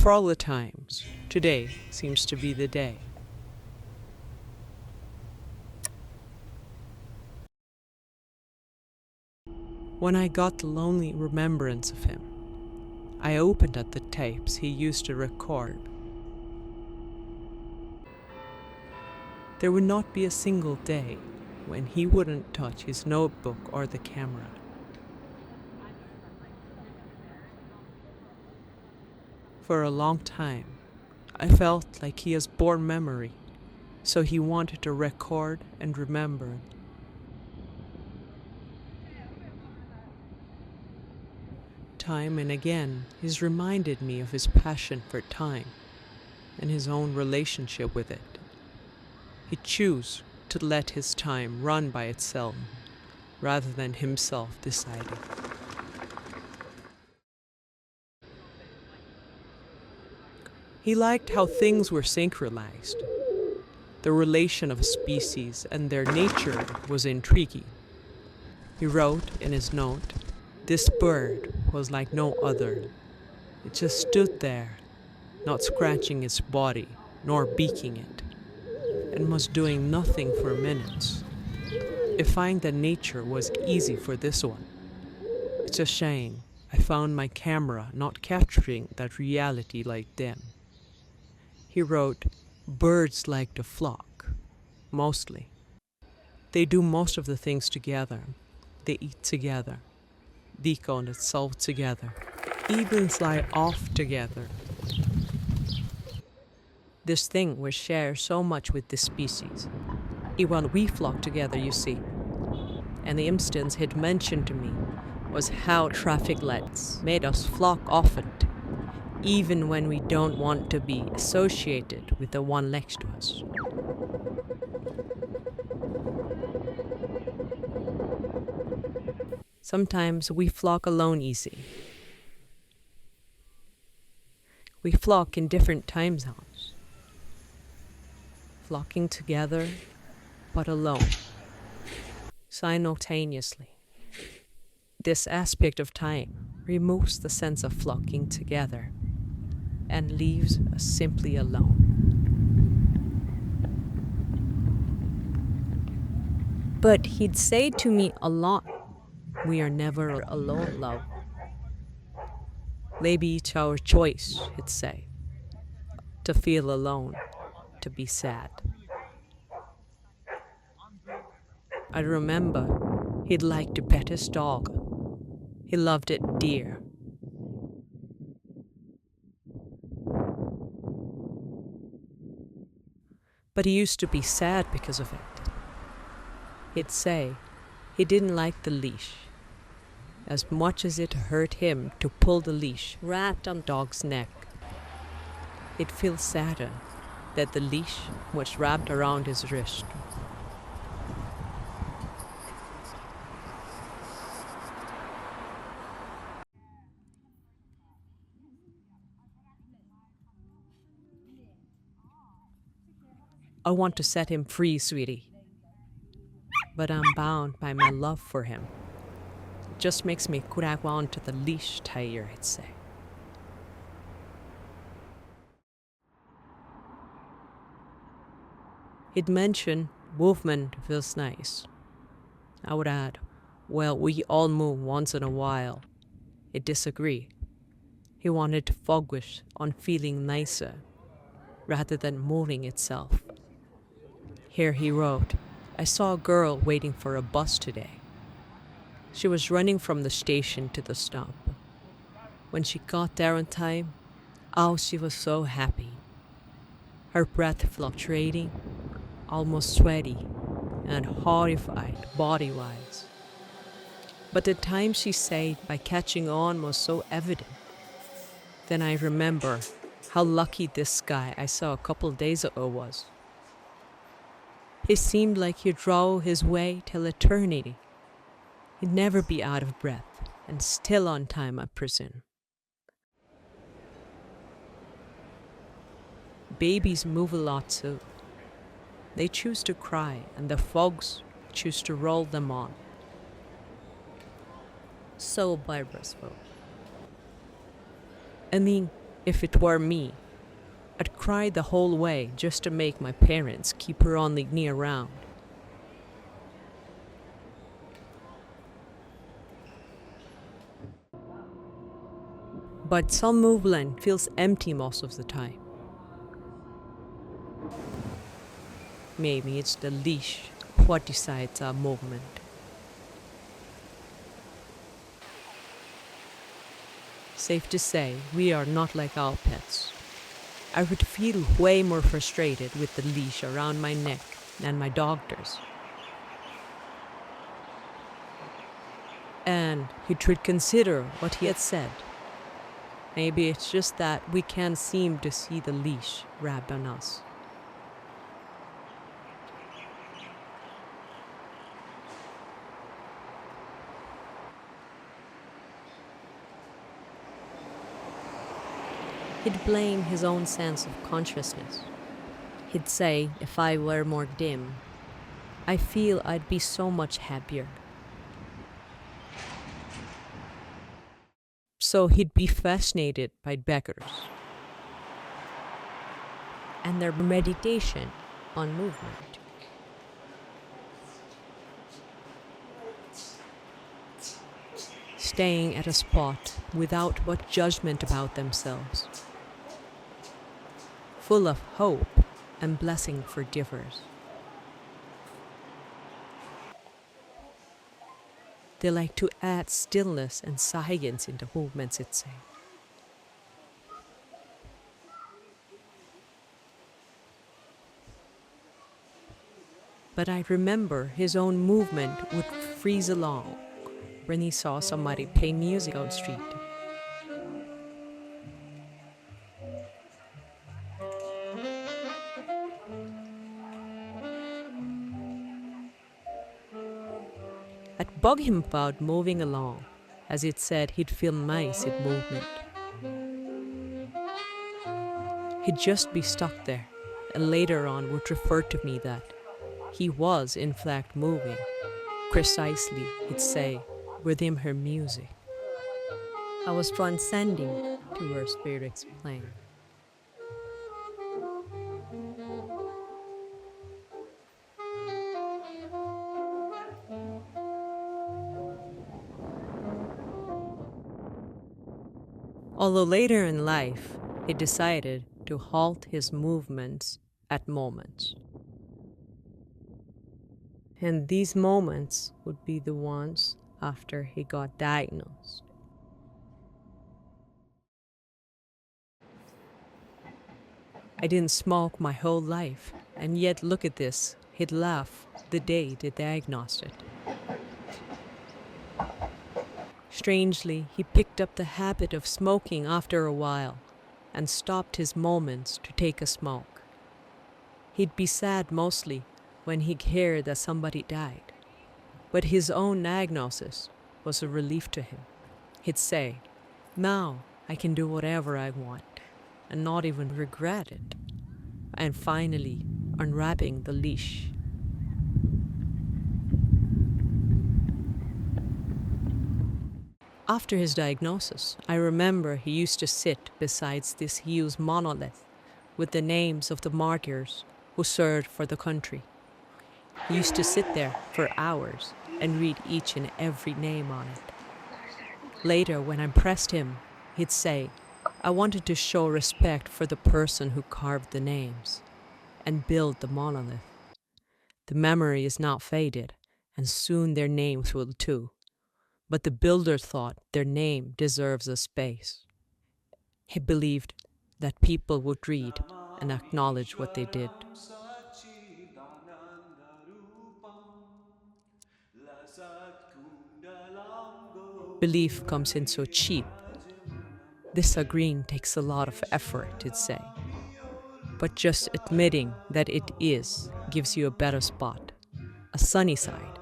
For all the times, today seems to be the day. When I got the lonely remembrance of him, I opened at the tapes he used to record. There would not be a single day when he wouldn't touch his notebook or the camera. For a long time, I felt like he has born memory, so he wanted to record and remember. Time and again, he's reminded me of his passion for time and his own relationship with it. He chose to let his time run by itself rather than himself deciding. He liked how things were synchronized. The relation of species and their nature was intriguing. He wrote in his note, "This bird was like no other. It just stood there, not scratching its body, nor beaking it, and was doing nothing for minutes. I find that nature was easy for this one. It's a shame I found my camera not capturing that reality like them." He wrote, "Birds like to flock, mostly. They do most of the things together. They eat together, decon itself together, even fly off together. This thing we share so much with this species. Even we flock together, you see. And the instance he'd mentioned to me was how traffic lights made us flock often, even when we don't want to be associated with the one next to us. Sometimes we flock alone easy. We flock in different time zones, flocking together but alone, simultaneously. This aspect of time removes the sense of flocking together and leaves us simply alone. But he'd say to me a lot, "We are never alone, love. Maybe it's our choice," he'd say, "to feel alone, to be sad." I remember he'd like to pet his dog. He loved it dear. But he used to be sad because of it. He'd say he didn't like the leash, as much as it hurt him to pull the leash wrapped on dog's neck. He'd feel sadder that the leash was wrapped around his wrist. I want to set him free, sweetie, but I'm bound by my love for him. It just makes me grab onto the leash tighter, he'd say. He'd mention movement feels nice. I would add, well, we all move once in a while. He'd disagree. He wanted to focus on feeling nicer rather than moving itself. Here he wrote, "I saw a girl waiting for a bus today. She was running from the station to the stop. When she got there on time, oh, she was so happy. Her breath fluctuating, almost sweaty and horrified body-wise. But the time she saved by catching on was so evident. Then I remember how lucky this guy I saw a couple days ago was. He seemed like he'd draw his way till eternity. He'd never be out of breath, and still on time, I presume. Babies move a lot too. They choose to cry, and the folks choose to roll them on. So by breastful. I mean, If it were me, I'd cry the whole way just to make my parents keep her on me around. But some movement feels empty most of the time. Maybe it's the leash what decides our movement. Safe to say, we are not like our pets. I would feel way more frustrated with the leash around my neck than my doctor's. And he should consider what he had said. Maybe it's just that we can't seem to see the leash wrapped on us. He'd blame his own sense of consciousness. He'd say, if I were more dim, I feel I'd be so much happier. So he'd be fascinated by beggars and their meditation on movement. Staying at a spot without much judgment about themselves, full of hope and blessing for givers. They like to add stillness and silence into movements, it say. But I remember his own movement would freeze along when he saw somebody play music on the street. I'd bug him about moving along, as it said he'd feel nice in movement. He'd just be stuck there, and later on would refer to me that he was in fact moving, precisely, he'd say, within her music. I was transcending to her spirit's plane. Although later in life, he decided to halt his movements at moments. And these moments would be the ones after he got diagnosed. I didn't smoke my whole life, and yet look at this, he'd laugh the day they diagnosed it. Strangely, he picked up the habit of smoking after a while and stopped his moments to take a smoke. He'd be sad mostly when he'd hear that somebody died, but his own diagnosis was a relief to him. He'd say, now I can do whatever I want and not even regret it. And finally, unwrapping the leash. After his diagnosis, I remember he used to sit beside this huge monolith with the names of the martyrs who served for the country. He used to sit there for hours and read each and every name on it. Later, when I pressed him, he'd say, I wanted to show respect for the person who carved the names and built the monolith. The memory is not faded, and soon their names will too. But the builder thought their name deserves a space. He believed that people would read and acknowledge what they did. Belief comes in so cheap. Disagreeing takes a lot of effort, to say. But just admitting that it is gives you a better spot, a sunny side.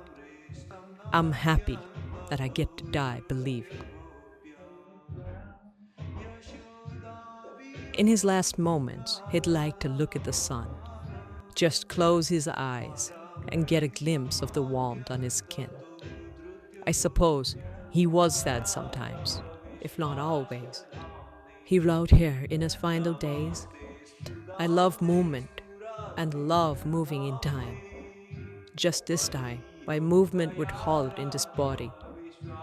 I'm happy that I get to die believing. In his last moments, he'd like to look at the sun, just close his eyes and get a glimpse of the warmth on his skin. I suppose he was sad sometimes, if not always. He wrote here in his final days, I love movement and love moving in time. Just this time, my movement would halt in this body,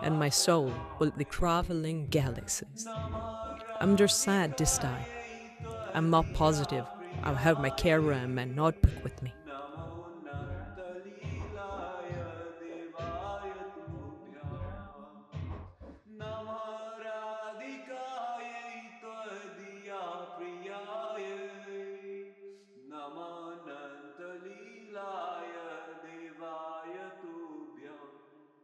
and my soul will be traveling galaxies. I'm just sad this time. I'm not positive I'll have my camera and my notebook with me.